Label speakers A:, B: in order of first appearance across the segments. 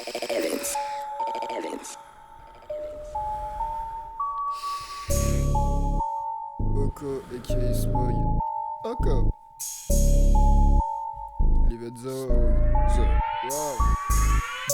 A: Evans. Evans.
B: Oko, a.k.a. Smoy. Oko. Leave it zone. Wow.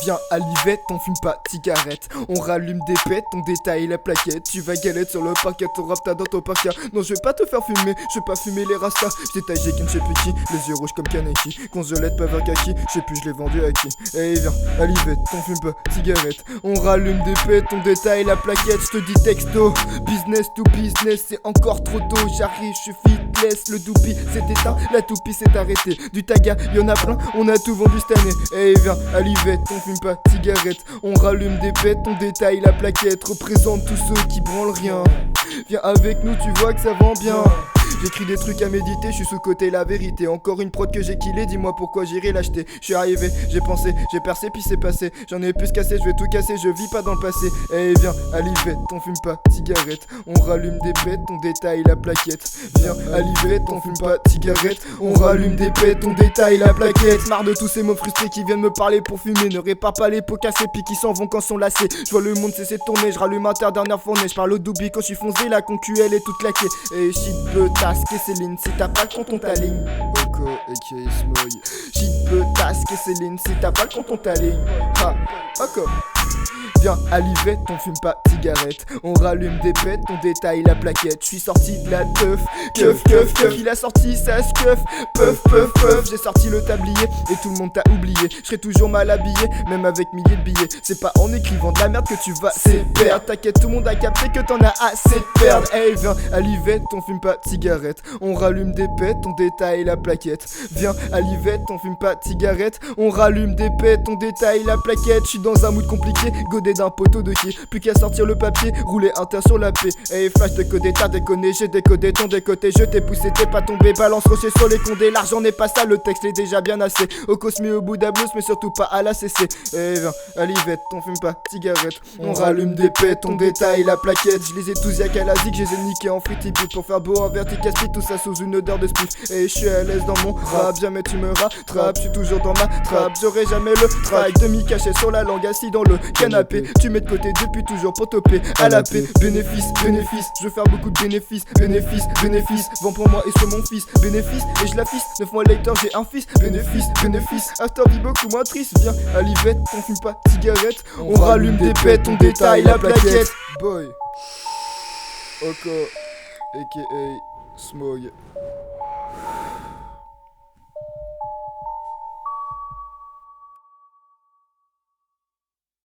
B: Viens à l'ivette, on fume pas de cigarette. On rallume des pètes, on détaille la plaquette. Tu vas galette sur le parquet, ton rap t'as dans ton parka. Non, je vais pas te faire fumer, je vais pas fumer les rastas. Je détaille j'ai qu'une je sais plus qui, les yeux rouges comme Kaneki. Consolette pas vers kaki, je sais plus je l'ai vendu à qui. Eh viens à l'ivette, on fume pas de cigarette. On rallume des pètes, on détaille la plaquette. Je te dis texto, business to business, c'est encore trop tôt. J'arrive, je suis fitless, le doupi s'est éteint, la toupie s'est arrêtée. Du taga, y'en a plein, on a tout vendu cette année. Eh viens à l'ivette, on fume pas de cigarette, on rallume des pètes, on détaille la plaquette. Représente tous ceux qui branlent rien. Viens avec nous, tu vois que ça vend bien. J'écris des trucs à méditer, je suis sous-côté la vérité. Encore une prod que j'ai killé, dis-moi pourquoi j'irai l'acheter. Je suis arrivé, j'ai pensé, j'ai percé puis c'est passé. J'en ai plus cassé, je vais tout casser, je vis pas dans le passé. Eh viens à l'ivette, on fume pas de cigarette, on rallume des pètes, on détaille la plaquette. Viens à l'ivette, on fume pas de cigarette, on rallume des pètes, on détaille la plaquette. Marre de tous ces mots frustrés qui viennent me parler pour fumer. Ne répare pas les pots cassés puis qui s'en vont quand sont lassés. Je vois le monde cesser de tourner, je rallume un dernière fournée. Je parle au doubi quand je suis foncé, la concu elle est toute claquée. Et shit peut tasquer Céline, si t'as pas le compte on t'aligne. Oko, a.k.a. Smoy. Shit peut tasquer Céline, si t'as pas le compte on t'aligne. Ha, Oko. Viens à l'ivette, on fume pas de cigarette, on rallume des pètes, on détaille la plaquette. Je suis sorti de la teuf, keuf, keuf, keuf. Il a sorti sa skeuf, puff, puff, puff. J'ai sorti le tablier et tout le monde t'a oublié. Je serai toujours mal habillé, même avec milliers de billets. C'est pas en écrivant de la merde que tu vas perdre. T'inquiète, tout le monde a capté que t'en as assez de perdre. Hey, viens à l'ivette, on fume pas de cigarette, on rallume des pètes, on détaille la plaquette. Viens à l'ivette, on fume pas de cigarette, on rallume des pètes, on détaille la plaquette. Je suis dans un mood compliqué, godé d'un poteau de qui. Plus qu'à sortir le papier, rouler inter sur la paix. Hey flash décodé, t'as déconné, j'ai décodé ton décoté. Je t'ai poussé, t'es pas tombé, balance rocher sur les condés. L'argent n'est pas ça, le texte est déjà bien assez. Au cosmi, au bout d'Ablus, mais surtout pas à la CC. Eh viens, à l'ivette, on fume pas de cigarette, on rallume des pètes, on détaille la plaquette. Je les ai tous y'a qu'à la zig, je les ai niqués en free-tip pour faire beau en vertical speed, tout ça sous une odeur de spliff. Et je suis à l'aise dans mon rap, jamais tu me rattrapes, je suis toujours dans ma trappe, j'aurai jamais le track. Demi-caché sur la langue, assis dans le canapé. Tu mets de côté depuis toujours pour toper à la paix. Bénéfice, bénéfice, je veux faire beaucoup de bénéfices. Bénéfice, bénéfice, vends pour moi et sur mon fils. Bénéfice, et je la fisse, 9 mois later j'ai un fils. Bénéfice, bénéfice, after vie beaucoup moins triste. Viens à l'ivette, on fume pas de cigarette, on rallume des pètes, on détaille la plaquette. Boy Oko, a.k.a. Smog.